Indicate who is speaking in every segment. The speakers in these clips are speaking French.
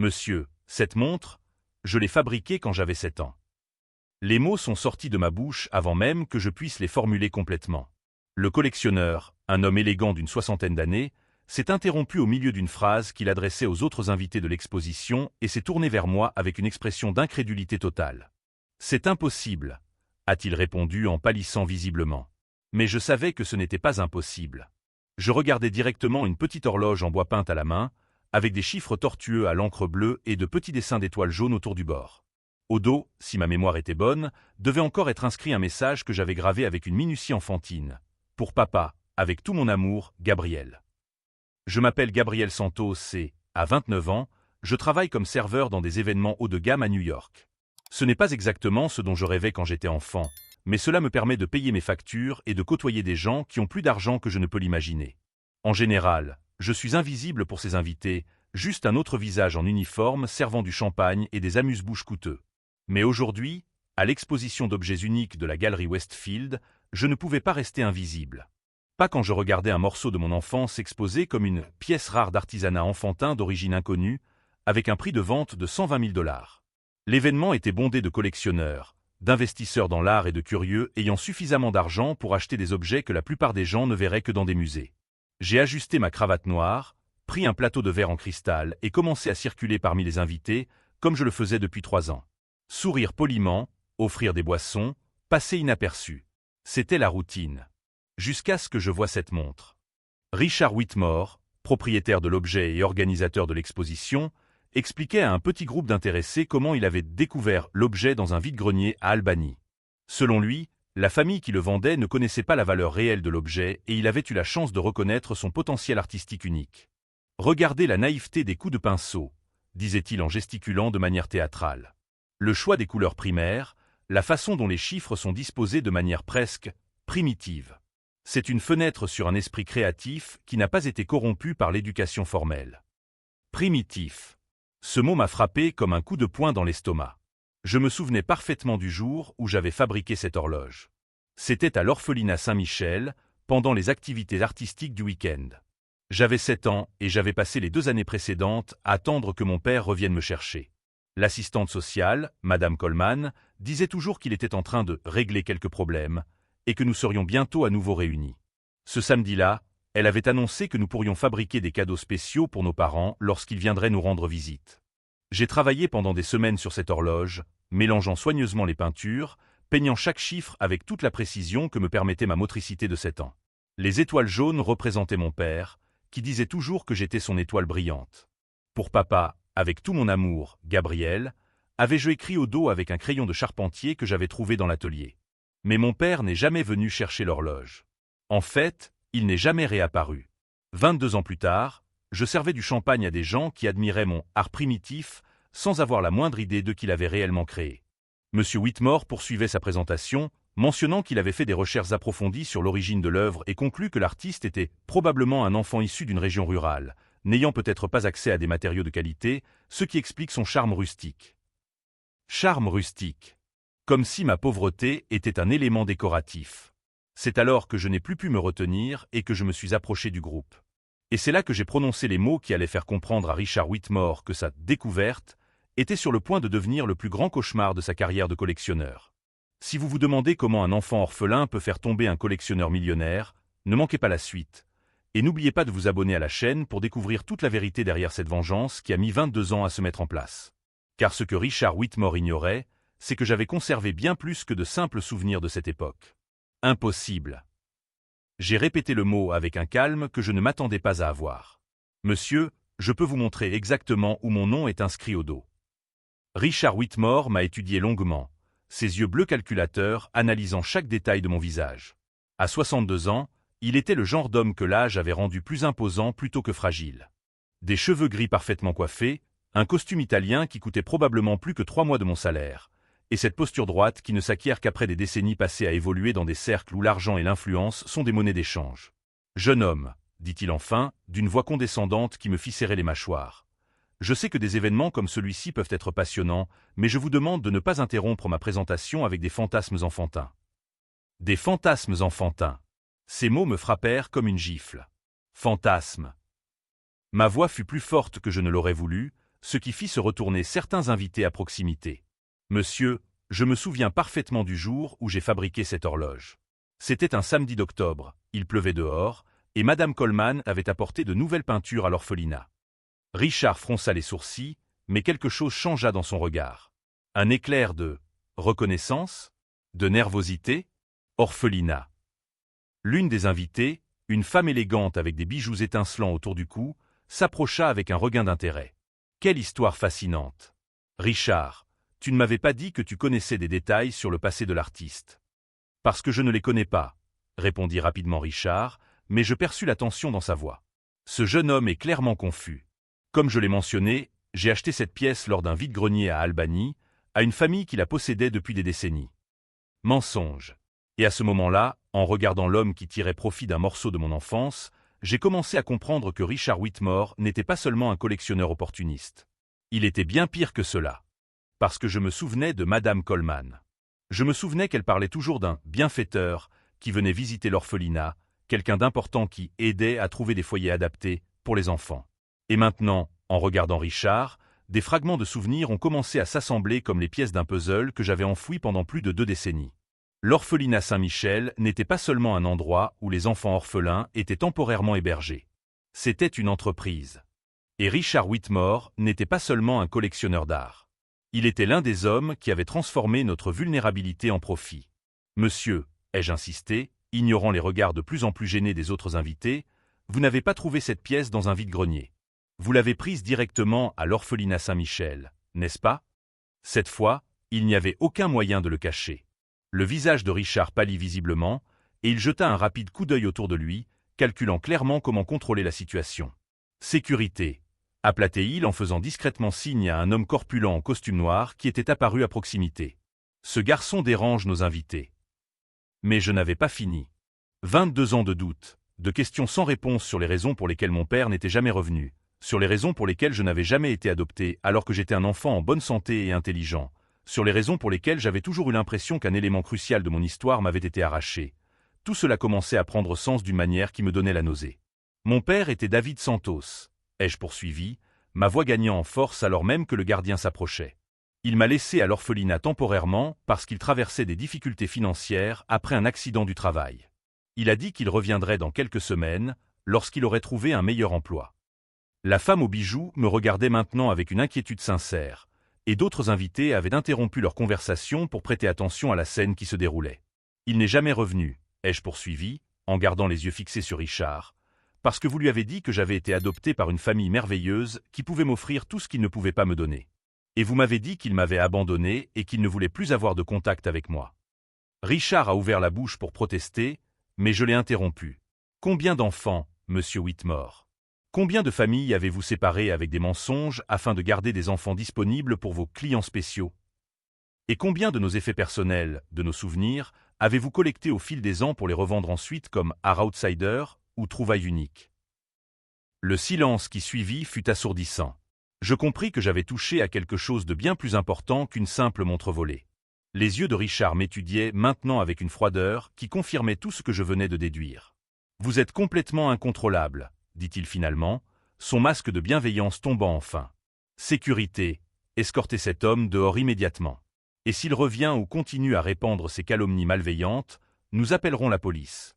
Speaker 1: Monsieur, cette montre, je l'ai fabriquée quand j'avais 7 ans. Les mots sont sortis de ma bouche avant même que je puisse les formuler complètement. Le collectionneur, un homme élégant d'une 60aine d'années, s'est interrompu au milieu d'une phrase qu'il adressait aux autres invités de l'exposition et s'est tourné vers moi avec une expression d'incrédulité totale. « C'est impossible », a-t-il répondu en pâlissant visiblement. Mais je savais que ce n'était pas impossible. Je regardais directement une petite horloge en bois peinte à la main, avec des chiffres tortueux à l'encre bleue et de petits dessins d'étoiles jaunes autour du bord. Au dos, si ma mémoire était bonne, devait encore être inscrit un message que j'avais gravé avec une minutie enfantine. « Pour papa, avec tout mon amour, Gabriel. » Je m'appelle Gabriel Santos et, à 29 ans, je travaille comme serveur dans des événements haut de gamme à New York. Ce n'est pas exactement ce dont je rêvais quand j'étais enfant, mais cela me permet de payer mes factures et de côtoyer des gens qui ont plus d'argent que je ne peux l'imaginer. En général, je suis invisible pour ces invités, juste un autre visage en uniforme servant du champagne et des amuse-bouches coûteux. Mais aujourd'hui, à l'exposition d'objets uniques de la galerie Westfield, je ne pouvais pas rester invisible. Pas quand je regardais un morceau de mon enfance exposé comme une pièce rare d'artisanat enfantin d'origine inconnue, avec un prix de vente de 120 000 $. L'événement était bondé de collectionneurs, d'investisseurs dans l'art et de curieux ayant suffisamment d'argent pour acheter des objets que la plupart des gens ne verraient que dans des musées. J'ai ajusté ma cravate noire, pris un plateau de verre en cristal et commencé à circuler parmi les invités, comme je le faisais depuis 3 ans. Sourire poliment, offrir des boissons, passer inaperçu. C'était la routine. Jusqu'à ce que je voie cette montre. Richard Whitmore, propriétaire de l'objet et organisateur de l'exposition, expliquait à un petit groupe d'intéressés comment il avait découvert l'objet dans un vide-grenier à Albany. Selon lui, la famille qui le vendait ne connaissait pas la valeur réelle de l'objet et il avait eu la chance de reconnaître son potentiel artistique unique. « Regardez la naïveté des coups de pinceau », disait-il en gesticulant de manière théâtrale. Le choix des couleurs primaires, la façon dont les chiffres sont disposés de manière presque primitive. C'est une fenêtre sur un esprit créatif qui n'a pas été corrompu par l'éducation formelle. Primitif. Ce mot m'a frappé comme un coup de poing dans l'estomac. Je me souvenais parfaitement du jour où j'avais fabriqué cette horloge. C'était à l'orphelinat Saint-Michel, pendant les activités artistiques du week-end. J'avais 7 ans et j'avais passé les 2 années précédentes à attendre que mon père revienne me chercher. L'assistante sociale, Madame Coleman, disait toujours qu'il était en train de régler quelques problèmes et que nous serions bientôt à nouveau réunis. Ce samedi-là, elle avait annoncé que nous pourrions fabriquer des cadeaux spéciaux pour nos parents lorsqu'ils viendraient nous rendre visite. J'ai travaillé pendant des semaines sur cette horloge, mélangeant soigneusement les peintures, peignant chaque chiffre avec toute la précision que me permettait ma motricité de 7 ans. Les étoiles jaunes représentaient mon père, qui disait toujours que j'étais son étoile brillante. Pour papa, avec tout mon amour, Gabriel, avais-je écrit au dos avec un crayon de charpentier que j'avais trouvé dans l'atelier. Mais mon père n'est jamais venu chercher l'horloge. En fait, il n'est jamais réapparu. 22 ans plus tard, je servais du champagne à des gens qui admiraient mon art primitif sans avoir la moindre idée de qui l'avait réellement créé. Monsieur Whitmore poursuivait sa présentation, mentionnant qu'il avait fait des recherches approfondies sur l'origine de l'œuvre et conclut que l'artiste était probablement un enfant issu d'une région rurale, n'ayant peut-être pas accès à des matériaux de qualité, ce qui explique son charme rustique. Charme rustique. Comme si ma pauvreté était un élément décoratif. C'est alors que je n'ai plus pu me retenir et que je me suis approché du groupe. Et c'est là que j'ai prononcé les mots qui allaient faire comprendre à Richard Whitmore que sa découverte était sur le point de devenir le plus grand cauchemar de sa carrière de collectionneur. Si vous vous demandez comment un enfant orphelin peut faire tomber un collectionneur millionnaire, ne manquez pas la suite. Et n'oubliez pas de vous abonner à la chaîne pour découvrir toute la vérité derrière cette vengeance qui a mis 22 ans à se mettre en place. Car ce que Richard Whitmore ignorait, c'est que j'avais conservé bien plus que de simples souvenirs de cette époque. Impossible. J'ai répété le mot avec un calme que je ne m'attendais pas à avoir. Monsieur, je peux vous montrer exactement où mon nom est inscrit au dos. Richard Whitmore m'a étudié longuement, ses yeux bleus calculateurs analysant chaque détail de mon visage. À 62 ans, il était le genre d'homme que l'âge avait rendu plus imposant plutôt que fragile. Des cheveux gris parfaitement coiffés, un costume italien qui coûtait probablement plus que 3 mois de mon salaire, et cette posture droite qui ne s'acquiert qu'après des décennies passées à évoluer dans des cercles où l'argent et l'influence sont des monnaies d'échange. « Jeune homme, dit-il enfin, d'une voix condescendante qui me fit serrer les mâchoires. Je sais que des événements comme celui-ci peuvent être passionnants, mais je vous demande de ne pas interrompre ma présentation avec des fantasmes enfantins. » Des fantasmes enfantins. Ces mots me frappèrent comme une gifle. Fantasmes. Ma voix fut plus forte que je ne l'aurais voulu, ce qui fit se retourner certains invités à proximité. « Monsieur, je me souviens parfaitement du jour où j'ai fabriqué cette horloge. C'était un samedi d'octobre, il pleuvait dehors, et Madame Coleman avait apporté de nouvelles peintures à l'orphelinat. » Richard fronça les sourcils, mais quelque chose changea dans son regard. Un éclair de reconnaissance, de nervosité, orphelinat. L'une des invitées, une femme élégante avec des bijoux étincelants autour du cou, s'approcha avec un regain d'intérêt. Quelle histoire fascinante! Richard, tu ne m'avais pas dit que tu connaissais des détails sur le passé de l'artiste. Parce que je ne les connais pas, répondit rapidement Richard, mais je perçus la tension dans sa voix. Ce jeune homme est clairement confus. Comme je l'ai mentionné, j'ai acheté cette pièce lors d'un vide-grenier à Albany, à une famille qui la possédait depuis des décennies. Mensonge. Et à ce moment-là, en regardant l'homme qui tirait profit d'un morceau de mon enfance, j'ai commencé à comprendre que Richard Whitmore n'était pas seulement un collectionneur opportuniste. Il était bien pire que cela. Parce que je me souvenais de Madame Coleman. Je me souvenais qu'elle parlait toujours d'un bienfaiteur qui venait visiter l'orphelinat, quelqu'un d'important qui aidait à trouver des foyers adaptés pour les enfants. Et maintenant, en regardant Richard, des fragments de souvenirs ont commencé à s'assembler comme les pièces d'un puzzle que j'avais enfoui pendant plus de 2 décennies. L'orphelinat Saint-Michel n'était pas seulement un endroit où les enfants orphelins étaient temporairement hébergés. C'était une entreprise. Et Richard Whitmore n'était pas seulement un collectionneur d'art. Il était l'un des hommes qui avait transformé notre vulnérabilité en profit. Monsieur, ai-je insisté, ignorant les regards de plus en plus gênés des autres invités, vous n'avez pas trouvé cette pièce dans un vide-grenier. Vous l'avez prise directement à l'orphelinat Saint-Michel, n'est-ce pas? Cette fois, il n'y avait aucun moyen de le cacher. Le visage de Richard pâlit visiblement, et il jeta un rapide coup d'œil autour de lui, calculant clairement comment contrôler la situation. « Sécurité !» appela-t-il en faisant discrètement signe à un homme corpulent en costume noir qui était apparu à proximité. « Ce garçon dérange nos invités. » Mais je n'avais pas fini. 22 ans de doute, de questions sans réponse sur les raisons pour lesquelles mon père n'était jamais revenu, sur les raisons pour lesquelles je n'avais jamais été adopté alors que j'étais un enfant en bonne santé et intelligent, sur les raisons pour lesquelles j'avais toujours eu l'impression qu'un élément crucial de mon histoire m'avait été arraché. Tout cela commençait à prendre sens d'une manière qui me donnait la nausée. Mon père était David Santos, ai-je poursuivi, ma voix gagnant en force alors même que le gardien s'approchait. Il m'a laissé à l'orphelinat temporairement parce qu'il traversait des difficultés financières après un accident du travail. Il a dit qu'il reviendrait dans quelques semaines, lorsqu'il aurait trouvé un meilleur emploi. La femme aux bijoux me regardait maintenant avec une inquiétude sincère, et d'autres invités avaient interrompu leur conversation pour prêter attention à la scène qui se déroulait. Il n'est jamais revenu, ai-je poursuivi, en gardant les yeux fixés sur Richard, parce que vous lui avez dit que j'avais été adopté par une famille merveilleuse qui pouvait m'offrir tout ce qu'il ne pouvait pas me donner. Et vous m'avez dit qu'il m'avait abandonné et qu'il ne voulait plus avoir de contact avec moi. Richard a ouvert la bouche pour protester, mais je l'ai interrompu. Combien d'enfants, monsieur Whitmore? Combien de familles avez-vous séparées avec des mensonges afin de garder des enfants disponibles pour vos clients spéciaux? Et combien de nos effets personnels, de nos souvenirs, avez-vous collectés au fil des ans pour les revendre ensuite comme art outsider ou trouvailles uniques? Le silence qui suivit fut assourdissant. Je compris que j'avais touché à quelque chose de bien plus important qu'une simple montre volée. Les yeux de Richard m'étudiaient maintenant avec une froideur qui confirmait tout ce que je venais de déduire. « Vous êtes complètement incontrôlable », dit-il finalement, son masque de bienveillance tombant enfin. « Sécurité, escortez cet homme dehors immédiatement. Et s'il revient ou continue à répandre ces calomnies malveillantes, nous appellerons la police. »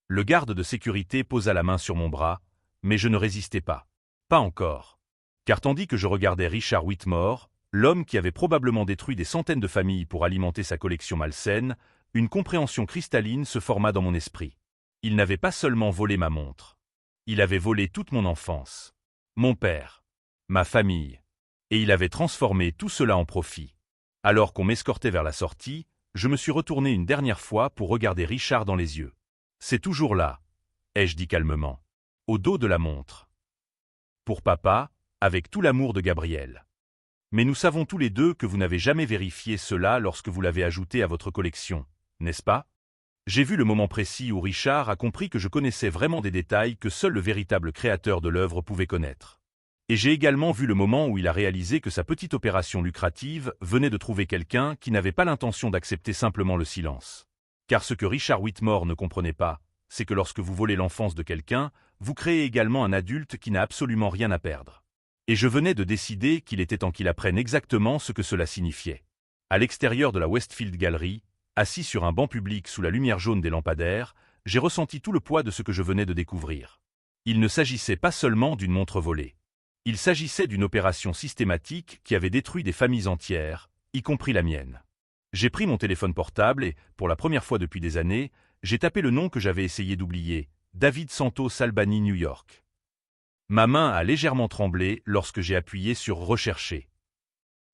Speaker 1: Le garde de sécurité posa la main sur mon bras, mais je ne résistais pas. Pas encore. Car tandis que je regardais Richard Whitmore, l'homme qui avait probablement détruit des centaines de familles pour alimenter sa collection malsaine, une compréhension cristalline se forma dans mon esprit. Il n'avait pas seulement volé ma montre. Il avait volé toute mon enfance. Mon père. Ma famille. Et il avait transformé tout cela en profit. Alors qu'on m'escortait vers la sortie, je me suis retourné une dernière fois pour regarder Richard dans les yeux. « C'est toujours là », ai-je dit calmement. Au dos de la montre. Pour papa, avec tout l'amour de Gabriel. Mais nous savons tous les deux que vous n'avez jamais vérifié cela lorsque vous l'avez ajouté à votre collection, n'est-ce pas? J'ai vu le moment précis où Richard a compris que je connaissais vraiment des détails que seul le véritable créateur de l'œuvre pouvait connaître. Et j'ai également vu le moment où il a réalisé que sa petite opération lucrative venait de trouver quelqu'un qui n'avait pas l'intention d'accepter simplement le silence. Car ce que Richard Whitmore ne comprenait pas, c'est que lorsque vous volez l'enfance de quelqu'un, vous créez également un adulte qui n'a absolument rien à perdre. Et je venais de décider qu'il était temps qu'il apprenne exactement ce que cela signifiait. À l'extérieur de la Westfield Gallery, assis sur un banc public sous la lumière jaune des lampadaires, j'ai ressenti tout le poids de ce que je venais de découvrir. Il ne s'agissait pas seulement d'une montre volée. Il s'agissait d'une opération systématique qui avait détruit des familles entières, y compris la mienne. J'ai pris mon téléphone portable et, pour la première fois depuis des années, j'ai tapé le nom que j'avais essayé d'oublier, David Santos Albany, New York. Ma main a légèrement tremblé lorsque j'ai appuyé sur « Rechercher ».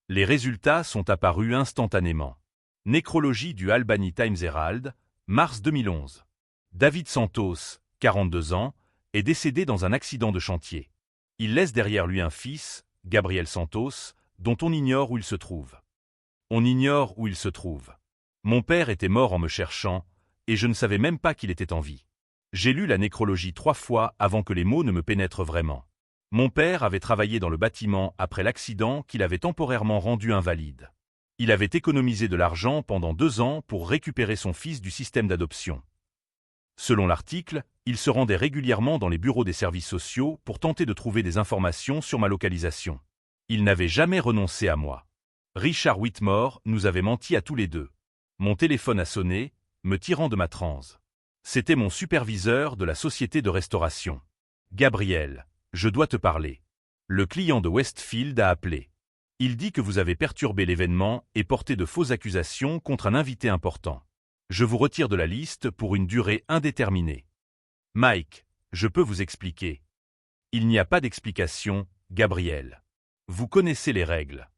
Speaker 1: Les résultats sont apparus instantanément. Nécrologie du Albany Times Herald, mars 2011. David Santos, 42 ans, est décédé dans un accident de chantier. Il laisse derrière lui un fils, Gabriel Santos, dont on ignore où il se trouve. On ignore où il se trouve. Mon père était mort en me cherchant, et je ne savais même pas qu'il était en vie. J'ai lu la nécrologie 3 fois avant que les mots ne me pénètrent vraiment. Mon père avait travaillé dans le bâtiment après l'accident qu'il avait temporairement rendu invalide. Il avait économisé de l'argent pendant 2 ans pour récupérer son fils du système d'adoption. Selon l'article, il se rendait régulièrement dans les bureaux des services sociaux pour tenter de trouver des informations sur ma localisation. Il n'avait jamais renoncé à moi. Richard Whitmore nous avait menti à tous les deux. Mon téléphone a sonné, me tirant de ma transe. C'était mon superviseur de la société de restauration. « Gabriel, je dois te parler. Le client de Westfield a appelé. Il dit que vous avez perturbé l'événement et porté de fausses accusations contre un invité important. Je vous retire de la liste pour une durée indéterminée. Mike, je peux vous expliquer. Il n'y a pas d'explication, Gabriel. Vous connaissez les règles.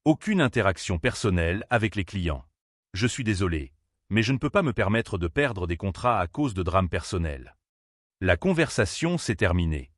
Speaker 1: Aucune interaction personnelle avec les clients. Je suis désolé, mais je ne peux pas me permettre de perdre des contrats à cause de drames personnels. » La conversation s'est terminée.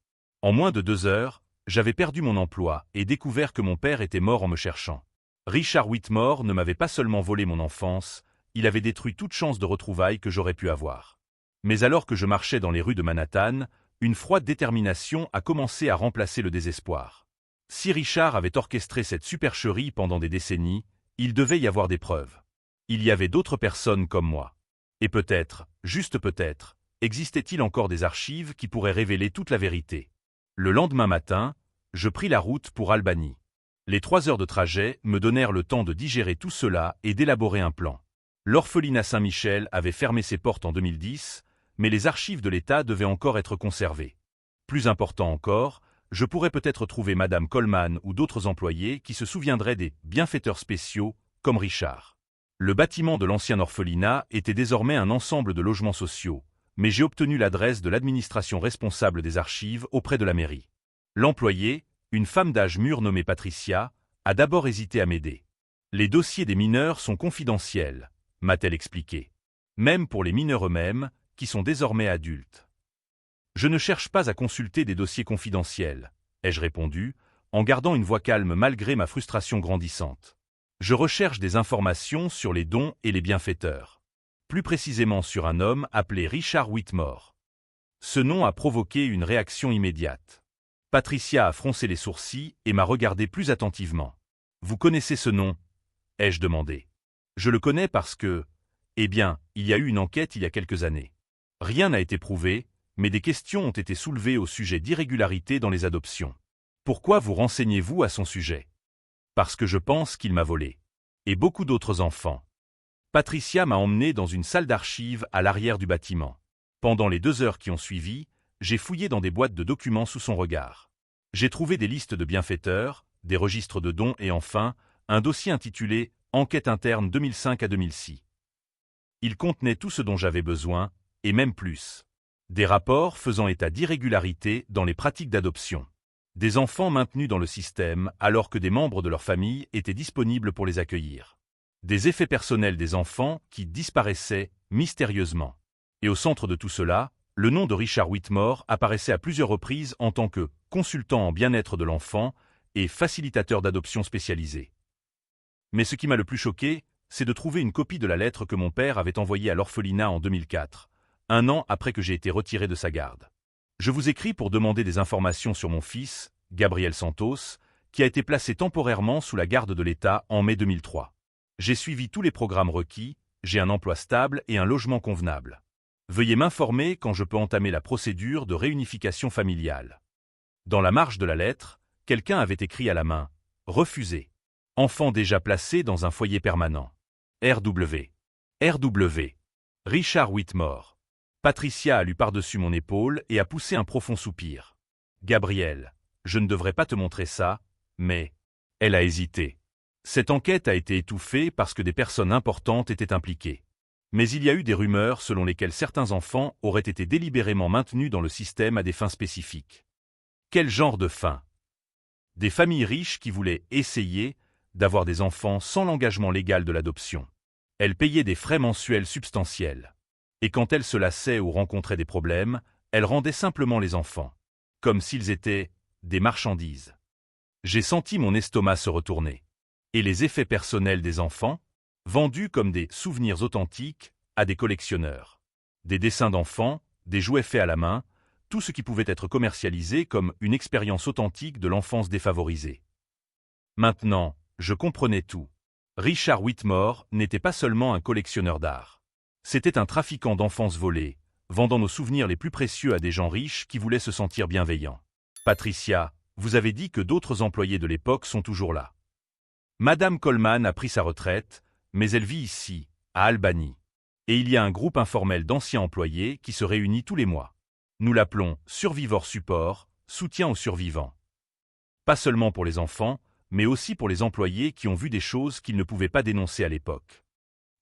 Speaker 1: En moins de 2 heures, j'avais perdu mon emploi et découvert que mon père était mort en me cherchant. Richard Whitmore ne m'avait pas seulement volé mon enfance, il avait détruit toute chance de retrouvailles que j'aurais pu avoir. Mais alors que je marchais dans les rues de Manhattan, une froide détermination a commencé à remplacer le désespoir. Si Richard avait orchestré cette supercherie pendant des décennies, il devait y avoir des preuves. Il y avait d'autres personnes comme moi. Et peut-être, juste peut-être, existait-il encore des archives qui pourraient révéler toute la vérité. Le lendemain matin, je pris la route pour Albany. Les 3 heures de trajet me donnèrent le temps de digérer tout cela et d'élaborer un plan. L'orphelinat Saint-Michel avait fermé ses portes en 2010, mais les archives de l'État devaient encore être conservées. Plus important encore, je pourrais peut-être trouver Madame Coleman ou d'autres employés qui se souviendraient des bienfaiteurs spéciaux, comme Richard. Le bâtiment de l'ancien orphelinat était désormais un ensemble de logements sociaux, mais j'ai obtenu l'adresse de l'administration responsable des archives auprès de la mairie. L'employée, une femme d'âge mûr nommée Patricia, a d'abord hésité à m'aider. « Les dossiers des mineurs sont confidentiels », m'a-t-elle expliqué. Même pour les mineurs eux-mêmes, qui sont désormais adultes. « Je ne cherche pas à consulter des dossiers confidentiels », ai-je répondu, en gardant une voix calme malgré ma frustration grandissante. Je recherche des informations sur les dons et les bienfaiteurs. Plus précisément sur un homme appelé Richard Whitmore. Ce nom a provoqué une réaction immédiate. Patricia a froncé les sourcils et m'a regardé plus attentivement. « Vous connaissez ce nom ?» ai-je demandé. « Je le connais parce que… Eh bien, il y a eu une enquête il y a quelques années. Rien n'a été prouvé, mais des questions ont été soulevées au sujet d'irrégularités dans les adoptions. Pourquoi vous renseignez-vous à son sujet ? Parce que je pense qu'il m'a volé. Et beaucoup d'autres enfants. » Patricia m'a emmené dans une salle d'archives à l'arrière du bâtiment. Pendant les 2 heures qui ont suivi, j'ai fouillé dans des boîtes de documents sous son regard. J'ai trouvé des listes de bienfaiteurs, des registres de dons et enfin, un dossier intitulé « Enquête interne 2005 à 2006 ». Il contenait tout ce dont j'avais besoin, et même plus. Des rapports faisant état d'irrégularités dans les pratiques d'adoption. Des enfants maintenus dans le système alors que des membres de leur famille étaient disponibles pour les accueillir. Des effets personnels des enfants qui disparaissaient mystérieusement. Et au centre de tout cela, le nom de Richard Whitmore apparaissait à plusieurs reprises en tant que consultant en bien-être de l'enfant et facilitateur d'adoption spécialisé. Mais ce qui m'a le plus choqué, c'est de trouver une copie de la lettre que mon père avait envoyée à l'orphelinat en 2004, 1 an après que j'ai été retiré de sa garde. Je vous écris pour demander des informations sur mon fils, Gabriel Santos, qui a été placé temporairement sous la garde de l'État en mai 2003. J'ai suivi tous les programmes requis, j'ai un emploi stable et un logement convenable. Veuillez m'informer quand je peux entamer la procédure de réunification familiale. Dans la marge de la lettre, quelqu'un avait écrit à la main « Refusé ». Enfant déjà placé dans un foyer permanent. R.W. R.W. Richard Whitmore. Patricia a lu par-dessus mon épaule et a poussé un profond soupir. Gabriel, je ne devrais pas te montrer ça, mais... Elle a hésité. Cette enquête a été étouffée parce que des personnes importantes étaient impliquées. Mais il y a eu des rumeurs selon lesquelles certains enfants auraient été délibérément maintenus dans le système à des fins spécifiques. Quel genre de fins? Des familles riches qui voulaient essayer d'avoir des enfants sans l'engagement légal de l'adoption. Elles payaient des frais mensuels substantiels. Et quand elles se lassaient ou rencontraient des problèmes, elles rendaient simplement les enfants, comme s'ils étaient des marchandises. J'ai senti mon estomac se retourner. Et les effets personnels des enfants, vendus comme des souvenirs authentiques à des collectionneurs. Des dessins d'enfants, des jouets faits à la main, tout ce qui pouvait être commercialisé comme une expérience authentique de l'enfance défavorisée. Maintenant, je comprenais tout. Richard Whitmore n'était pas seulement un collectionneur d'art. C'était un trafiquant d'enfance volée, vendant nos souvenirs les plus précieux à des gens riches qui voulaient se sentir bienveillants. Patricia, vous avez dit que d'autres employés de l'époque sont toujours là. Madame Coleman a pris sa retraite, mais elle vit ici, à Albany. Et il y a un groupe informel d'anciens employés qui se réunit tous les mois. Nous l'appelons Survivor Support, soutien aux survivants. Pas seulement pour les enfants, mais aussi pour les employés qui ont vu des choses qu'ils ne pouvaient pas dénoncer à l'époque.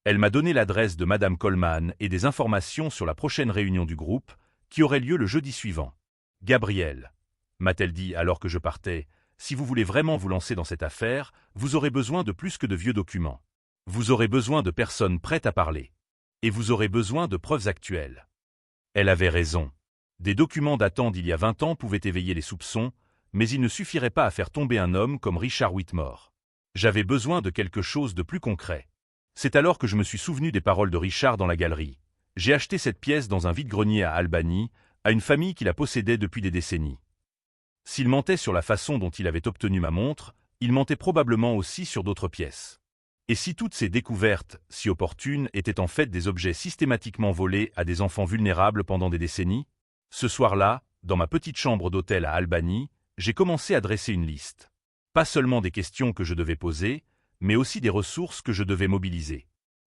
Speaker 1: Elle m'a donné l'adresse de Madame Coleman et des informations sur la prochaine réunion du groupe, qui aurait lieu le jeudi suivant. Gabriel, m'a-t-elle dit alors que je partais, si vous voulez vraiment vous lancer dans cette affaire, vous aurez besoin de plus que de vieux documents. Vous aurez besoin de personnes prêtes à parler. Et vous aurez besoin de preuves actuelles. Elle avait raison. Des documents datant d'il y a 20 ans pouvaient éveiller les soupçons, mais il ne suffirait pas à faire tomber un homme comme Richard Whitmore. J'avais besoin de quelque chose de plus concret. C'est alors que je me suis souvenu des paroles de Richard dans la galerie. J'ai acheté cette pièce dans un vide-grenier à Albany, à une famille qui la possédait depuis des décennies. S'il mentait sur la façon dont il avait obtenu ma montre, il mentait probablement aussi sur d'autres pièces. Et si toutes ces découvertes, si opportunes, étaient en fait des objets systématiquement volés à des enfants vulnérables pendant des décennies? Ce soir-là, dans ma petite chambre d'hôtel à Albany, j'ai commencé à dresser une liste. Pas seulement des questions que je devais poser, mais aussi des ressources que je devais mobiliser.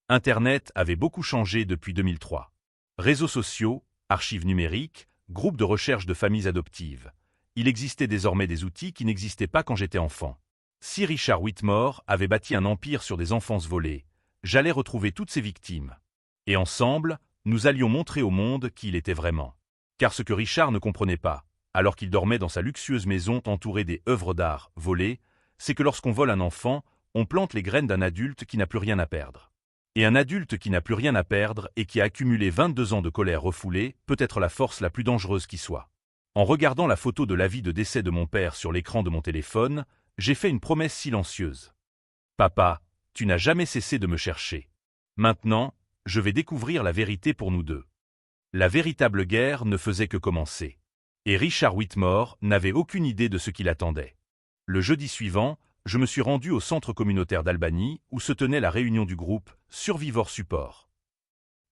Speaker 1: Internet avait beaucoup changé depuis 2003. Réseaux sociaux, archives numériques, groupes de recherche de familles adoptives. Il existait désormais des outils qui n'existaient pas quand j'étais enfant. Si Richard Whitmore avait bâti un empire sur des enfances volées, j'allais retrouver toutes ses victimes. Et ensemble, nous allions montrer au monde qui il était vraiment. Car ce que Richard ne comprenait pas, alors qu'il dormait dans sa luxueuse maison entourée des œuvres d'art volées, c'est que lorsqu'on vole un enfant, on plante les graines d'un adulte qui n'a plus rien à perdre. Et un adulte qui n'a plus rien à perdre et qui a accumulé 22 ans de colère refoulée peut être la force la plus dangereuse qui soit. En regardant la photo de l'avis de décès de mon père sur l'écran de mon téléphone, j'ai fait une promesse silencieuse. Papa, tu n'as jamais cessé de me chercher. Maintenant, je vais découvrir la vérité pour nous deux. La véritable guerre ne faisait que commencer. Et Richard Whitmore n'avait aucune idée de ce qui l'attendait. Le jeudi suivant, je me suis rendu au centre communautaire d'Albany où se tenait la réunion du groupe Survivor Support.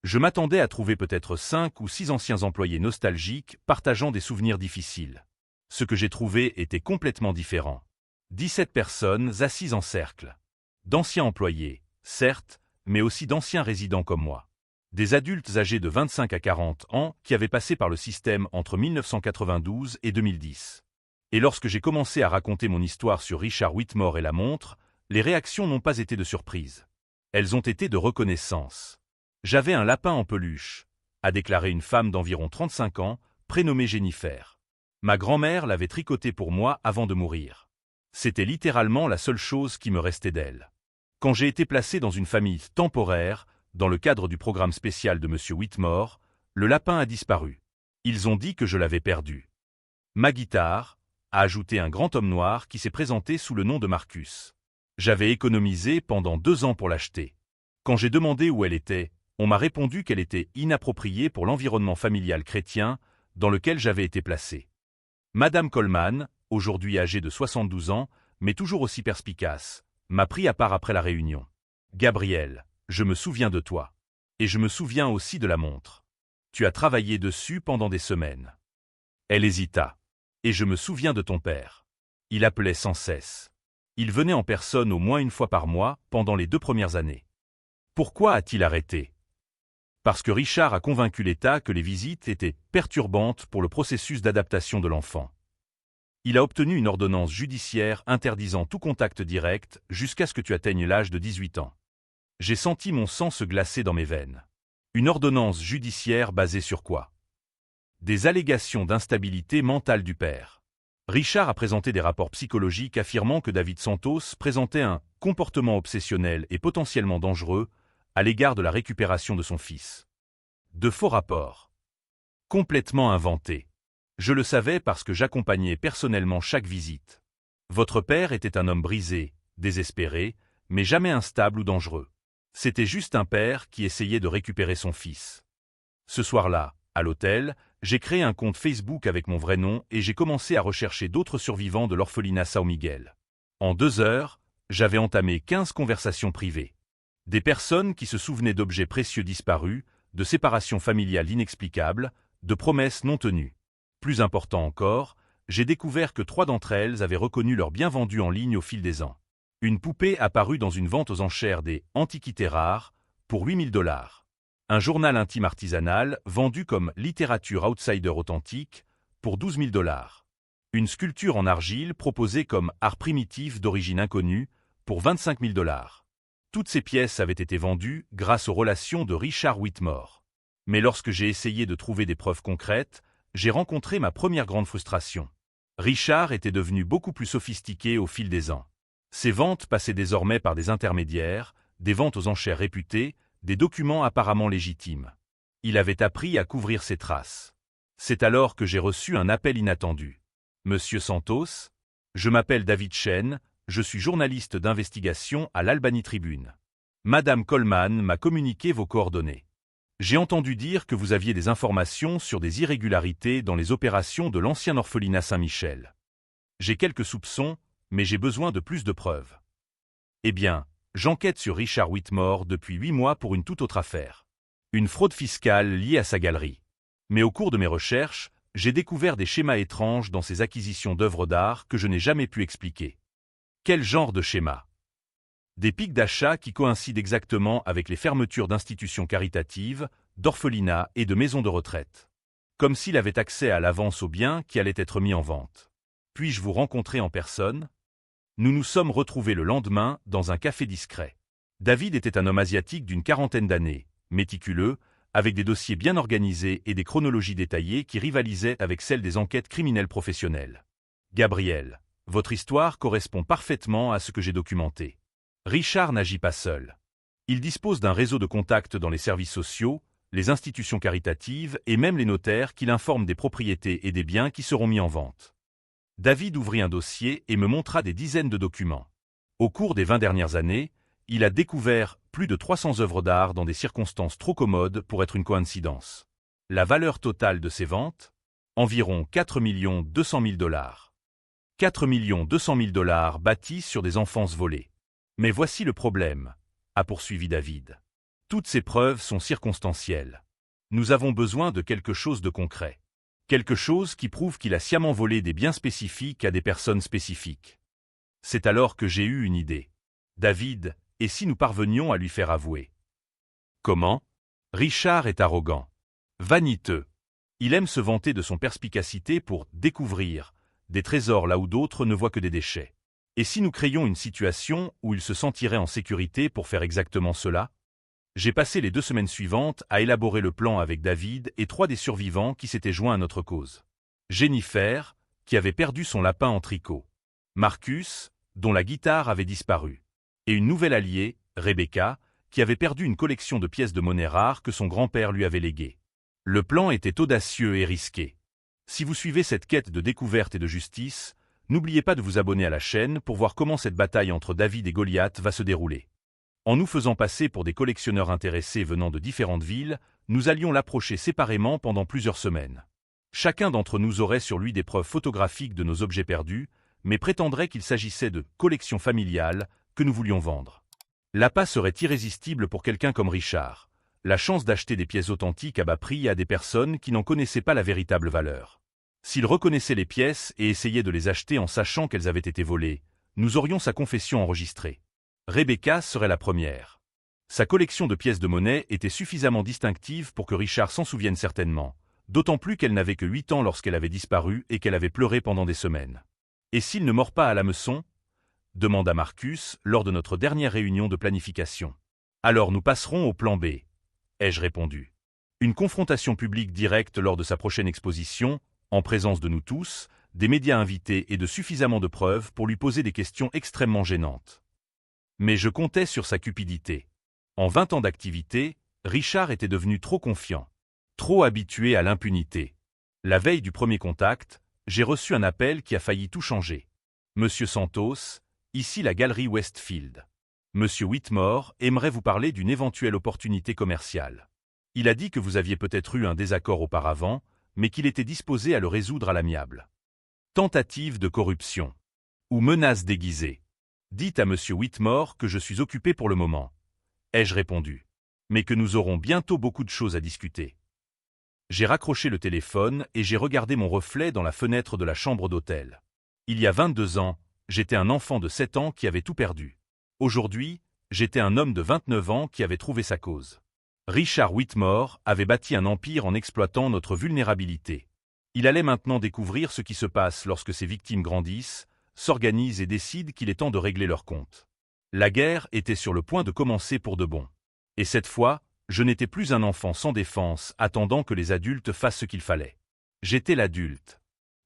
Speaker 1: Je m'attendais à trouver peut-être 5 ou 6 anciens employés nostalgiques partageant des souvenirs difficiles. Ce que j'ai trouvé était complètement différent. 17 personnes assises en cercle. D'anciens employés, certes, mais aussi d'anciens résidents comme moi. Des adultes âgés de 25 à 40 ans qui avaient passé par le système entre 1992 et 2010. Et lorsque j'ai commencé à raconter mon histoire sur Richard Whitmore et la montre, les réactions n'ont pas été de surprise. Elles ont été de reconnaissance. J'avais un lapin en peluche, a déclaré une femme d'environ 35 ans, prénommée Jennifer. Ma grand-mère l'avait tricoté pour moi avant de mourir. C'était littéralement la seule chose qui me restait d'elle. Quand j'ai été placé dans une famille temporaire, dans le cadre du programme spécial de M. Whitmore, le lapin a disparu. Ils ont dit que je l'avais perdu. Ma guitare, a ajouté un grand homme noir qui s'est présenté sous le nom de Marcus. J'avais économisé pendant 2 ans pour l'acheter. Quand j'ai demandé où elle était, on m'a répondu qu'elle était inappropriée pour l'environnement familial chrétien dans lequel j'avais été placé. Madame Coleman, aujourd'hui âgée de 72 ans, mais toujours aussi perspicace, m'a pris à part après la réunion. Gabriel, je me souviens de toi. Et je me souviens aussi de la montre. Tu as travaillé dessus pendant des semaines. Elle hésita. Et je me souviens de ton père. Il appelait sans cesse. Il venait en personne au moins une fois par mois pendant les 2 premières années. Pourquoi a-t-il arrêté? Parce que Richard a convaincu l'État que les visites étaient perturbantes pour le processus d'adaptation de l'enfant. Il a obtenu une ordonnance judiciaire interdisant tout contact direct jusqu'à ce que tu atteignes l'âge de 18 ans. J'ai senti mon sang se glacer dans mes veines. Une ordonnance judiciaire basée sur quoi? Des allégations d'instabilité mentale du père. Richard a présenté des rapports psychologiques affirmant que David Santos présentait un comportement obsessionnel et potentiellement dangereux à l'égard de la récupération de son fils. De faux rapports. Complètement inventés. Je le savais parce que j'accompagnais personnellement chaque visite. Votre père était un homme brisé, désespéré, mais jamais instable ou dangereux. C'était juste un père qui essayait de récupérer son fils. Ce soir-là, à l'hôtel, j'ai créé un compte Facebook avec mon vrai nom et j'ai commencé à rechercher d'autres survivants de l'orphelinat São Miguel. En 2 heures, j'avais entamé 15 conversations privées. Des personnes qui se souvenaient d'objets précieux disparus, de séparations familiales inexplicables, de promesses non tenues. Plus important encore, j'ai découvert que 3 d'entre elles avaient reconnu leurs biens vendus en ligne au fil des ans. Une poupée apparue dans une vente aux enchères des antiquités rares pour 8 000 $. Un journal intime artisanal vendu comme littérature outsider authentique pour 12 000 $. Une sculpture en argile proposée comme art primitif d'origine inconnue pour 25 000 $. Toutes ces pièces avaient été vendues grâce aux relations de Richard Whitmore. Mais lorsque j'ai essayé de trouver des preuves concrètes, j'ai rencontré ma première grande frustration. Richard était devenu beaucoup plus sophistiqué au fil des ans. Ses ventes passaient désormais par des intermédiaires, des ventes aux enchères réputées, des documents apparemment légitimes. Il avait appris à couvrir ses traces. C'est alors que j'ai reçu un appel inattendu. Monsieur Santos, je m'appelle David Chen, je suis journaliste d'investigation à l'Albany Tribune. Madame Coleman m'a communiqué vos coordonnées. J'ai entendu dire que vous aviez des informations sur des irrégularités dans les opérations de l'ancien orphelinat Saint-Michel. J'ai quelques soupçons, mais j'ai besoin de plus de preuves. Eh bien, j'enquête sur Richard Whitmore depuis 8 mois pour une toute autre affaire. Une fraude fiscale liée à sa galerie. Mais au cours de mes recherches, j'ai découvert des schémas étranges dans ses acquisitions d'œuvres d'art que je n'ai jamais pu expliquer. Quel genre de schéma? Des pics d'achat qui coïncident exactement avec les fermetures d'institutions caritatives, d'orphelinats et de maisons de retraite. Comme s'il avait accès à l'avance aux biens qui allaient être mis en vente. Puis-je vous rencontrer en personne? Nous nous sommes retrouvés le lendemain dans un café discret. David était un homme asiatique d'une 40aine d'années, méticuleux, avec des dossiers bien organisés et des chronologies détaillées qui rivalisaient avec celles des enquêtes criminelles professionnelles. Gabriel, votre histoire correspond parfaitement à ce que j'ai documenté. Richard n'agit pas seul. Il dispose d'un réseau de contacts dans les services sociaux, les institutions caritatives et même les notaires qui l'informent des propriétés et des biens qui seront mis en vente. David ouvrit un dossier et me montra des dizaines de documents. Au cours des 20 dernières années, il a découvert plus de 300 œuvres d'art dans des circonstances trop commodes pour être une coïncidence. La valeur totale de ces ventes? Environ 4 200 000 $. 4 200 000 $ bâtis sur des enfances volées. Mais voici le problème, a poursuivi David. Toutes ces preuves sont circonstancielles. Nous avons besoin de quelque chose de concret. Quelque chose qui prouve qu'il a sciemment volé des biens spécifiques à des personnes spécifiques. C'est alors que j'ai eu une idée. David, et si nous parvenions à lui faire avouer? Comment? Richard est arrogant. Vaniteux. Il aime se vanter de son perspicacité pour découvrir des trésors là où d'autres ne voient que des déchets. Et si nous créions une situation où il se sentirait en sécurité pour faire exactement cela? J'ai passé les 2 semaines suivantes à élaborer le plan avec David et 3 des survivants qui s'étaient joints à notre cause. Jennifer, qui avait perdu son lapin en tricot. Marcus, dont la guitare avait disparu. Et une nouvelle alliée, Rebecca, qui avait perdu une collection de pièces de monnaie rares que son grand-père lui avait léguées. Le plan était audacieux et risqué. Si vous suivez cette quête de découverte et de justice, n'oubliez pas de vous abonner à la chaîne pour voir comment cette bataille entre David et Goliath va se dérouler. En nous faisant passer pour des collectionneurs intéressés venant de différentes villes, nous allions l'approcher séparément pendant plusieurs semaines. Chacun d'entre nous aurait sur lui des preuves photographiques de nos objets perdus, mais prétendrait qu'il s'agissait de collections familiales que nous voulions vendre. L'appât serait irrésistible pour quelqu'un comme Richard, la chance d'acheter des pièces authentiques à bas prix à des personnes qui n'en connaissaient pas la véritable valeur. S'il reconnaissait les pièces et essayait de les acheter en sachant qu'elles avaient été volées, nous aurions sa confession enregistrée. Rebecca serait la première. Sa collection de pièces de monnaie était suffisamment distinctive pour que Richard s'en souvienne certainement, d'autant plus qu'elle n'avait que 8 ans lorsqu'elle avait disparu et qu'elle avait pleuré pendant des semaines. « Et s'il ne mord pas à l'hameçon » demanda Marcus lors de notre dernière réunion de planification. « Alors nous passerons au plan B » ai-je répondu. Une confrontation publique directe lors de sa prochaine exposition, en présence de nous tous, des médias invités et de suffisamment de preuves pour lui poser des questions extrêmement gênantes. Mais je comptais sur sa cupidité. En 20 ans d'activité, Richard était devenu trop confiant, trop habitué à l'impunité. La veille du premier contact, j'ai reçu un appel qui a failli tout changer. « Monsieur Santos, ici la galerie Westfield. Monsieur Whitmore aimerait vous parler d'une éventuelle opportunité commerciale. Il a dit que vous aviez peut-être eu un désaccord auparavant, mais qu'il était disposé à le résoudre à l'amiable. Tentative de corruption. Ou menace déguisée. Dites à Monsieur Whitmore que je suis occupé pour le moment. » ai-je répondu. Mais que nous aurons bientôt beaucoup de choses à discuter. J'ai raccroché le téléphone et j'ai regardé mon reflet dans la fenêtre de la chambre d'hôtel. Il y a 22 ans, j'étais un enfant de 7 ans qui avait tout perdu. Aujourd'hui, j'étais un homme de 29 ans qui avait trouvé sa cause. Richard Whitmore avait bâti un empire en exploitant notre vulnérabilité. Il allait maintenant découvrir ce qui se passe lorsque ses victimes grandissent, s'organisent et décident qu'il est temps de régler leurs comptes. La guerre était sur le point de commencer pour de bon. Et cette fois, je n'étais plus un enfant sans défense attendant que les adultes fassent ce qu'il fallait. J'étais l'adulte.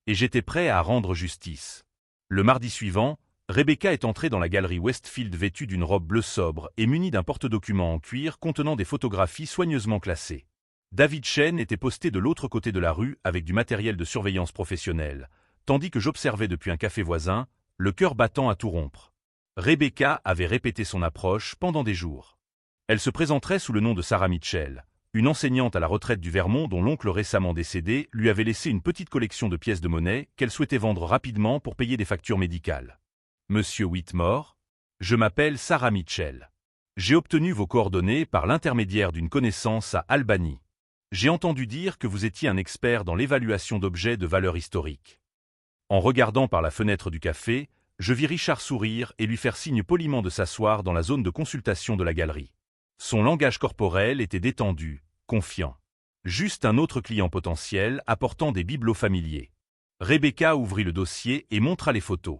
Speaker 1: Et j'étais prêt à rendre justice. Le mardi suivant, Rebecca est entrée dans la galerie Westfield vêtue d'une robe bleue sobre et munie d'un porte-documents en cuir contenant des photographies soigneusement classées. David Chen était posté de l'autre côté de la rue avec du matériel de surveillance professionnelle, tandis que j'observais depuis un café voisin, le cœur battant à tout rompre. Rebecca avait répété son approche pendant des jours. Elle se présenterait sous le nom de Sarah Mitchell, une enseignante à la retraite du Vermont dont l'oncle récemment décédé lui avait laissé une petite collection de pièces de monnaie qu'elle souhaitait vendre rapidement pour payer des factures médicales. Monsieur Whitmore, je m'appelle Sarah Mitchell. J'ai obtenu vos coordonnées par l'intermédiaire d'une connaissance à Albany. J'ai entendu dire que vous étiez un expert dans l'évaluation d'objets de valeur historique. En regardant par la fenêtre du café, je vis Richard sourire et lui faire signe poliment de s'asseoir dans la zone de consultation de la galerie. Son langage corporel était détendu, confiant. Juste un autre client potentiel apportant des bibelots familiers. Rebecca ouvrit le dossier et montra les photos.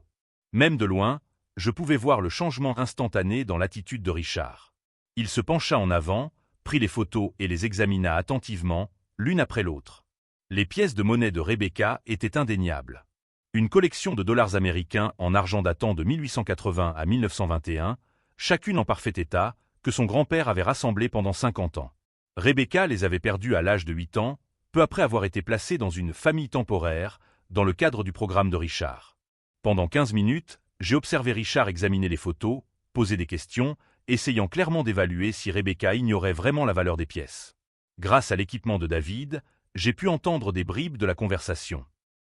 Speaker 1: Même de loin, je pouvais voir le changement instantané dans l'attitude de Richard. Il se pencha en avant, prit les photos et les examina attentivement, l'une après l'autre. Les pièces de monnaie de Rebecca étaient indéniables. Une collection de dollars américains en argent datant de 1880 à 1921, chacune en parfait état, que son grand-père avait rassemblé pendant 50 ans. Rebecca les avait perdus à l'âge de 8 ans, peu après avoir été placée dans une famille temporaire, dans le cadre du programme de Richard. Pendant 15 minutes, j'ai observé Richard examiner les photos, poser des questions, essayant clairement d'évaluer si Rebecca ignorait vraiment la valeur des pièces. Grâce à l'équipement de David, j'ai pu entendre des bribes de la conversation.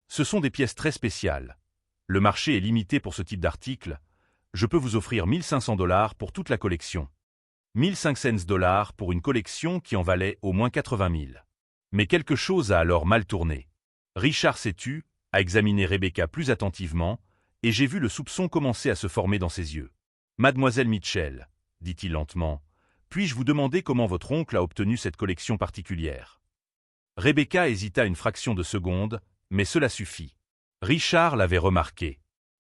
Speaker 1: Ce sont des pièces très spéciales. Le marché est limité pour ce type d'article. Je peux vous offrir 1500 $ pour toute la collection. 1500 $ pour une collection qui en valait au moins 80 000. Mais quelque chose a alors mal tourné. Richard s'est tu, a examiné Rebecca plus attentivement, et j'ai vu le soupçon commencer à se former dans ses yeux. « Mademoiselle Mitchell, dit-il lentement, puis-je vous demander comment votre oncle a obtenu cette collection particulière ?» Rebecca hésita une fraction de seconde, mais cela suffit. Richard l'avait remarqué.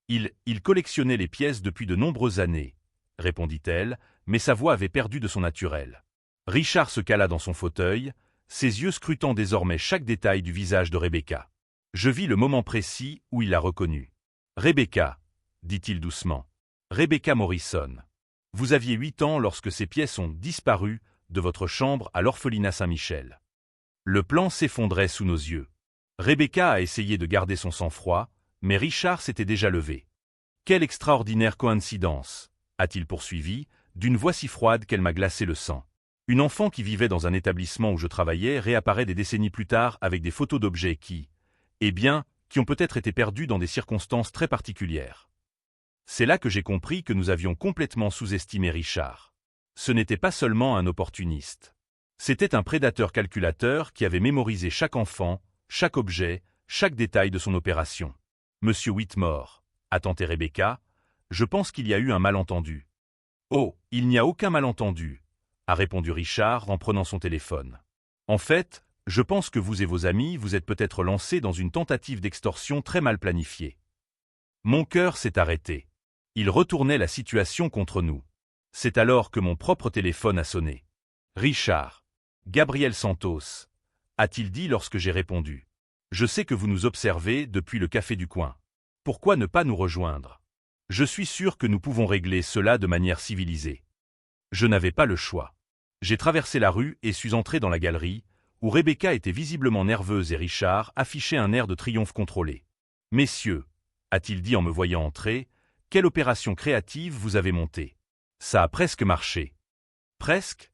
Speaker 1: Il collectionnait les pièces depuis de nombreuses années, répondit-elle, mais sa voix avait perdu de son naturel. Richard se cala dans son fauteuil, ses yeux scrutant désormais chaque détail du visage de Rebecca. Je vis le moment précis où il la reconnut. « Rebecca, dit-il doucement. Rebecca Morrison. Vous aviez 8 ans lorsque ces pièces ont disparu de votre chambre à l'orphelinat Saint-Michel. » Le plan s'effondrait sous nos yeux. Rebecca a essayé de garder son sang-froid, mais Richard s'était déjà levé. « Quelle extraordinaire coïncidence !» a-t-il poursuivi, d'une voix si froide qu'elle m'a glacé le sang. Une enfant qui vivait dans un établissement où je travaillais réapparaît des décennies plus tard avec des photos d'objets qui ont peut-être été perdus dans des circonstances très particulières. C'est là que j'ai compris que nous avions complètement sous-estimé Richard. Ce n'était pas seulement un opportuniste. C'était un prédateur calculateur qui avait mémorisé chaque enfant, chaque objet, chaque détail de son opération. Monsieur Whitmore, a tenté Rebecca, je pense qu'il y a eu un malentendu. Oh, il n'y a aucun malentendu, a répondu Richard en prenant son téléphone. En fait, je pense que vous et vos amis vous êtes peut-être lancés dans une tentative d'extorsion très mal planifiée. Mon cœur s'est arrêté. Il retournait la situation contre nous. C'est alors que mon propre téléphone a sonné. Richard. Gabriel Santos, a-t-il dit lorsque j'ai répondu. Je sais que vous nous observez depuis le café du coin. Pourquoi ne pas nous rejoindre? Je suis sûr que nous pouvons régler cela de manière civilisée. Je n'avais pas le choix. J'ai traversé la rue et suis entré dans la galerie, où Rebecca était visiblement nerveuse et Richard affichait un air de triomphe contrôlé. Messieurs, a-t-il dit en me voyant entrer, quelle opération créative vous avez montée? Ça a presque marché. Presque?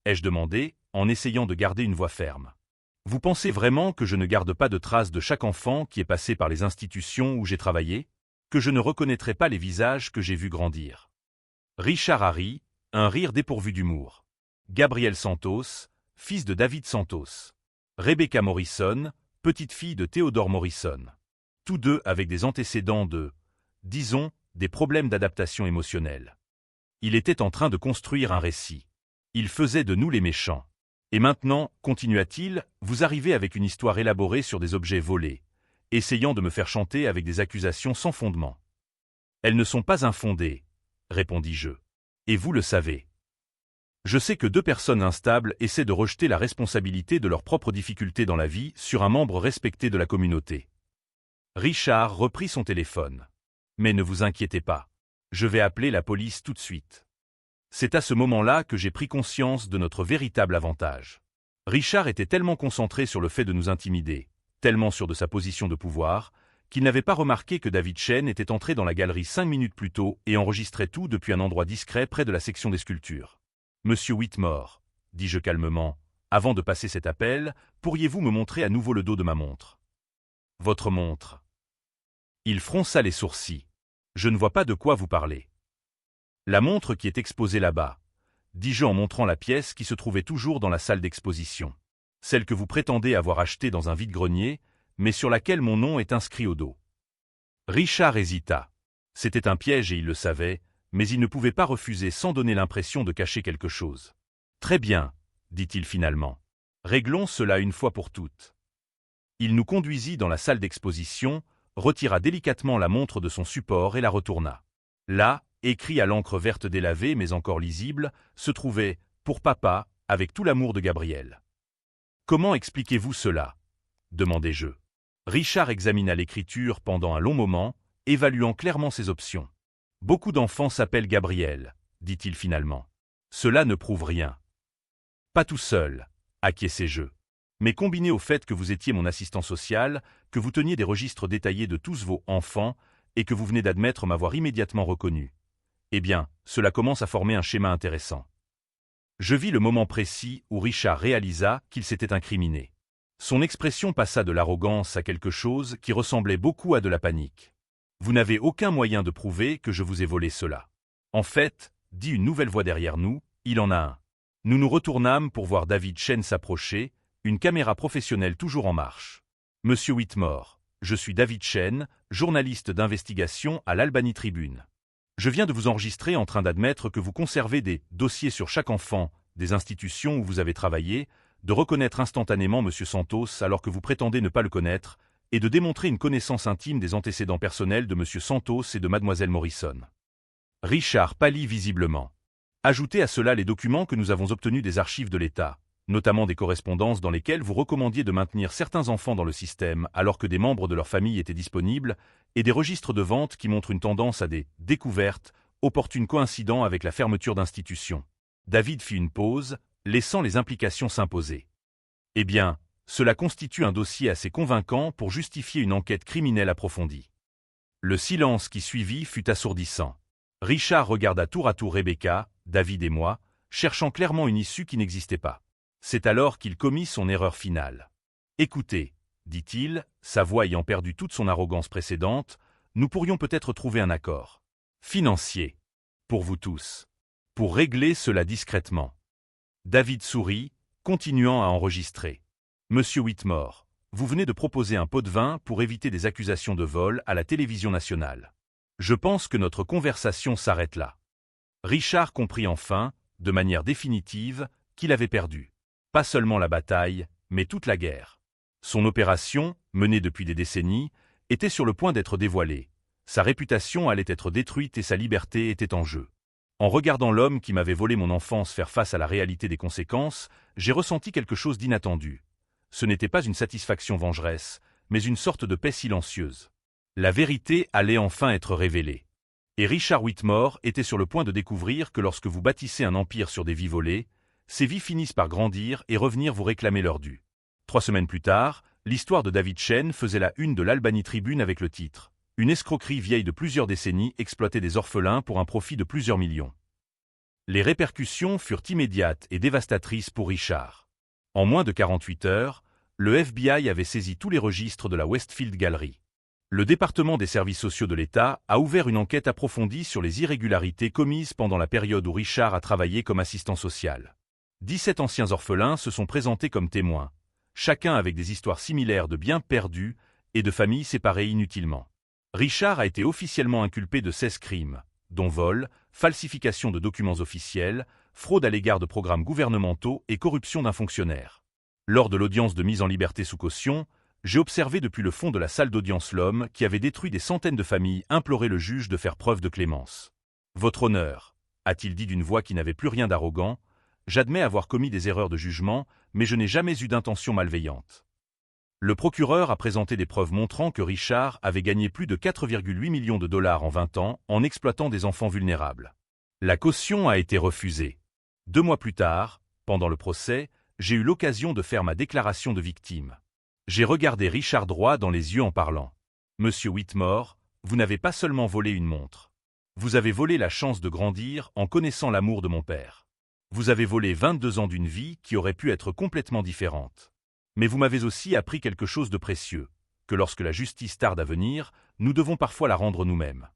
Speaker 1: Ai-je demandé, en essayant de garder une voix ferme. Vous pensez vraiment que je ne garde pas de traces de chaque enfant qui est passé par les institutions où j'ai travaillé? Que je ne reconnaîtrai pas les visages que j'ai vus grandir? Richard a ri, un rire dépourvu d'humour. Gabriel Santos, fils de David Santos. Rebecca Morrison, petite-fille de Theodore Morrison. Tous deux avec des antécédents disons, des problèmes d'adaptation émotionnelle. Il était en train de construire un récit. Il faisait de nous les méchants. Et maintenant, continua-t-il, vous arrivez avec une histoire élaborée sur des objets volés, essayant de me faire chanter avec des accusations sans fondement. Elles ne sont pas infondées, répondis-je. Et vous le savez. Je sais que deux personnes instables essaient de rejeter la responsabilité de leurs propres difficultés dans la vie sur un membre respecté de la communauté. Richard reprit son téléphone. Mais ne vous inquiétez pas. Je vais appeler la police tout de suite. C'est à ce moment-là que j'ai pris conscience de notre véritable avantage. Richard était tellement concentré sur le fait de nous intimider, tellement sûr de sa position de pouvoir, qu'il n'avait pas remarqué que David Chen était entré dans la galerie 5 minutes plus tôt et enregistrait tout depuis un endroit discret près de la section des sculptures. Monsieur Whitmore, dis-je calmement, avant de passer cet appel, pourriez-vous me montrer à nouveau le dos de ma montre? Votre montre. Il fronça les sourcils. Je ne vois pas de quoi vous parlez. La montre qui est exposée là-bas, dis-je en montrant la pièce qui se trouvait toujours dans la salle d'exposition. Celle que vous prétendez avoir achetée dans un vide-grenier, mais sur laquelle mon nom est inscrit au dos. Richard hésita. C'était un piège et il le savait, mais il ne pouvait pas refuser sans donner l'impression de cacher quelque chose. Très bien, dit-il finalement. Réglons cela une fois pour toutes. Il nous conduisit dans la salle d'exposition, retira délicatement la montre de son support et la retourna. Là, écrit à l'encre verte délavée mais encore lisible, se trouvait « Pour papa » avec tout l'amour de Gabriel. « Comment expliquez-vous cela » demandai-je. Richard examina l'écriture pendant un long moment, évaluant clairement ses options. « Beaucoup d'enfants s'appellent Gabriel » dit-il finalement. « Cela ne prouve rien. »« Pas tout seul » acquiesçai-je. « Mais combiné au fait que vous étiez mon assistant social, que vous teniez des registres détaillés de tous vos enfants et que vous venez d'admettre m'avoir immédiatement reconnu. Eh bien, cela commence à former un schéma intéressant. » Je vis le moment précis où Richard réalisa qu'il s'était incriminé. Son expression passa de l'arrogance à quelque chose qui ressemblait beaucoup à de la panique. « Vous n'avez aucun moyen de prouver que je vous ai volé cela. » En fait, dit une nouvelle voix derrière nous, il en a un. Nous nous retournâmes pour voir David Chen s'approcher, une caméra professionnelle toujours en marche. « Monsieur Whitmore, je suis David Chen, journaliste d'investigation à l'Albany Tribune. Je viens de vous enregistrer en train d'admettre que vous conservez des dossiers sur chaque enfant, des institutions où vous avez travaillé, de reconnaître instantanément M. Santos alors que vous prétendez ne pas le connaître, et de démontrer une connaissance intime des antécédents personnels de M. Santos et de Mlle Morrison. » Richard pâlit visiblement. Ajoutez à cela les documents que nous avons obtenus des archives de l'État, notamment des correspondances dans lesquelles vous recommandiez de maintenir certains enfants dans le système alors que des membres de leur famille étaient disponibles, et des registres de vente qui montrent une tendance à des découvertes, opportunes coïncidant avec la fermeture d'institutions. David fit une pause, laissant les implications s'imposer. Eh bien, cela constitue un dossier assez convaincant pour justifier une enquête criminelle approfondie. Le silence qui suivit fut assourdissant. Richard regarda tour à tour Rebecca, David et moi, cherchant clairement une issue qui n'existait pas. C'est alors qu'il commit son erreur finale. « Écoutez, dit-il, sa voix ayant perdu toute son arrogance précédente, nous pourrions peut-être trouver un accord. Financier. Pour vous tous. Pour régler cela discrètement. » David sourit, continuant à enregistrer. « Monsieur Whitmore, vous venez de proposer un pot de vin pour éviter des accusations de vol à la télévision nationale. Je pense que notre conversation s'arrête là. Richard comprit enfin, de manière définitive, qu'il avait perdu. Pas seulement la bataille, mais toute la guerre. Son opération, menée depuis des décennies, était sur le point d'être dévoilée. Sa réputation allait être détruite et sa liberté était en jeu. En regardant l'homme qui m'avait volé mon enfance faire face à la réalité des conséquences, j'ai ressenti quelque chose d'inattendu. Ce n'était pas une satisfaction vengeresse, mais une sorte de paix silencieuse. La vérité allait enfin être révélée. Et Richard Whitmore était sur le point de découvrir que lorsque vous bâtissez un empire sur des vies volées, ces vies finissent par grandir et revenir vous réclamer leur dû. 3 semaines plus tard, l'histoire de David Chen faisait la une de l'Albany Tribune avec le titre « Une escroquerie vieille de plusieurs décennies exploitait des orphelins pour un profit de plusieurs millions ». Les répercussions furent immédiates et dévastatrices pour Richard. En moins de 48 heures, le FBI avait saisi tous les registres de la Westfield Gallery. Le département des services sociaux de l'État a ouvert une enquête approfondie sur les irrégularités commises pendant la période où Richard a travaillé comme assistant social. 17 anciens orphelins se sont présentés comme témoins, chacun avec des histoires similaires de biens perdus et de familles séparées inutilement. Richard a été officiellement inculpé de 16 crimes, dont vol, falsification de documents officiels, fraude à l'égard de programmes gouvernementaux et corruption d'un fonctionnaire. Lors de l'audience de mise en liberté sous caution, j'ai observé depuis le fond de la salle d'audience l'homme qui avait détruit des centaines de familles implorer le juge de faire preuve de clémence. « Votre honneur », a-t-il dit d'une voix qui n'avait plus rien d'arrogant, « j'admets avoir commis des erreurs de jugement, mais je n'ai jamais eu d'intention malveillante. » Le procureur a présenté des preuves montrant que Richard avait gagné plus de 4,8 millions de dollars en 20 ans en exploitant des enfants vulnérables. La caution a été refusée. 2 mois plus tard, pendant le procès, j'ai eu l'occasion de faire ma déclaration de victime. J'ai regardé Richard droit dans les yeux en parlant. « Monsieur Whitmore, vous n'avez pas seulement volé une montre. Vous avez volé la chance de grandir en connaissant l'amour de mon père. Vous avez volé 22 ans d'une vie qui aurait pu être complètement différente. Mais vous m'avez aussi appris quelque chose de précieux, que lorsque la justice tarde à venir, nous devons parfois la rendre nous-mêmes. »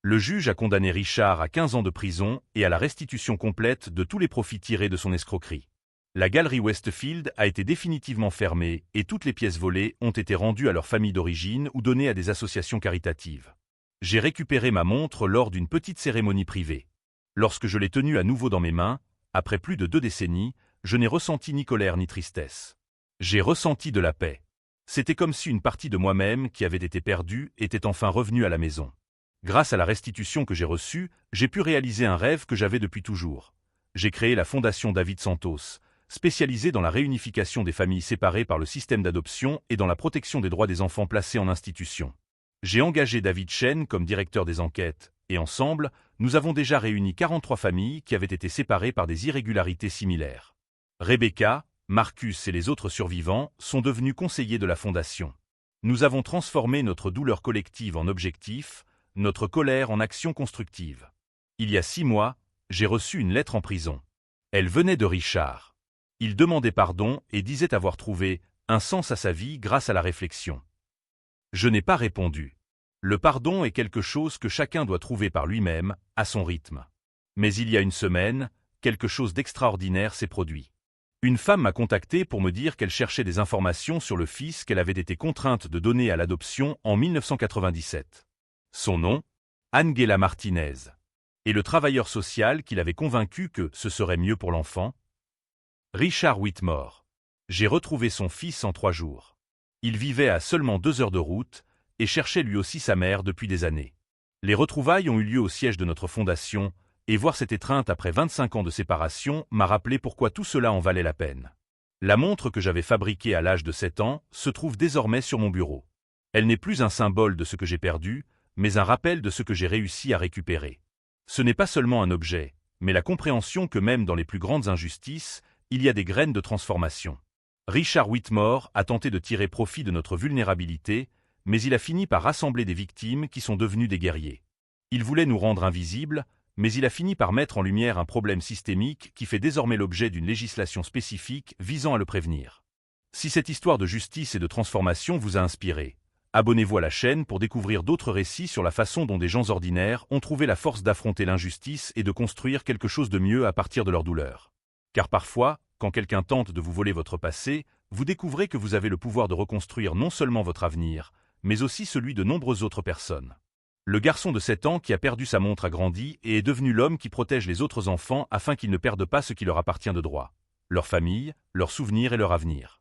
Speaker 1: Le juge a condamné Richard à 15 ans de prison et à la restitution complète de tous les profits tirés de son escroquerie. La galerie Westfield a été définitivement fermée et toutes les pièces volées ont été rendues à leur famille d'origine ou données à des associations caritatives. J'ai récupéré ma montre lors d'une petite cérémonie privée. Lorsque je l'ai tenue à nouveau dans mes mains, après plus de 2 décennies, je n'ai ressenti ni colère ni tristesse. J'ai ressenti de la paix. C'était comme si une partie de moi-même qui avait été perdue était enfin revenue à la maison. Grâce à la restitution que j'ai reçue, j'ai pu réaliser un rêve que j'avais depuis toujours. J'ai créé la Fondation David Santos, spécialisée dans la réunification des familles séparées par le système d'adoption et dans la protection des droits des enfants placés en institution. J'ai engagé David Chen comme directeur des enquêtes, et ensemble, nous avons déjà réuni 43 familles qui avaient été séparées par des irrégularités similaires. Rebecca, Marcus et les autres survivants sont devenus conseillers de la Fondation. Nous avons transformé notre douleur collective en objectif, notre colère en action constructive. Il y a 6 mois, j'ai reçu une lettre en prison. Elle venait de Richard. Il demandait pardon et disait avoir trouvé un sens à sa vie grâce à la réflexion. Je n'ai pas répondu. Le pardon est quelque chose que chacun doit trouver par lui-même, à son rythme. Mais il y a une semaine, quelque chose d'extraordinaire s'est produit. Une femme m'a contacté pour me dire qu'elle cherchait des informations sur le fils qu'elle avait été contrainte de donner à l'adoption en 1997. Son nom, Angela Martinez. Et le travailleur social qui l'avait convaincu que ce serait mieux pour l'enfant, Richard Whitmore. J'ai retrouvé son fils en 3 jours. Il vivait à seulement 2 heures de route et cherchait lui aussi sa mère depuis des années. Les retrouvailles ont eu lieu au siège de notre fondation, et voir cette étreinte après 25 ans de séparation m'a rappelé pourquoi tout cela en valait la peine. La montre que j'avais fabriquée à l'âge de 7 ans se trouve désormais sur mon bureau. Elle n'est plus un symbole de ce que j'ai perdu, mais un rappel de ce que j'ai réussi à récupérer. Ce n'est pas seulement un objet, mais la compréhension que même dans les plus grandes injustices, il y a des graines de transformation. Richard Whitmore a tenté de tirer profit de notre vulnérabilité, mais il a fini par rassembler des victimes qui sont devenues des guerriers. Il voulait nous rendre invisibles, mais il a fini par mettre en lumière un problème systémique qui fait désormais l'objet d'une législation spécifique visant à le prévenir. Si cette histoire de justice et de transformation vous a inspiré, abonnez-vous à la chaîne pour découvrir d'autres récits sur la façon dont des gens ordinaires ont trouvé la force d'affronter l'injustice et de construire quelque chose de mieux à partir de leur douleur. Car parfois, quand quelqu'un tente de vous voler votre passé, vous découvrez que vous avez le pouvoir de reconstruire non seulement votre avenir, mais aussi celui de nombreuses autres personnes. Le garçon de 7 ans qui a perdu sa montre a grandi et est devenu l'homme qui protège les autres enfants afin qu'ils ne perdent pas ce qui leur appartient de droit, leur famille, leurs souvenirs et leur avenir.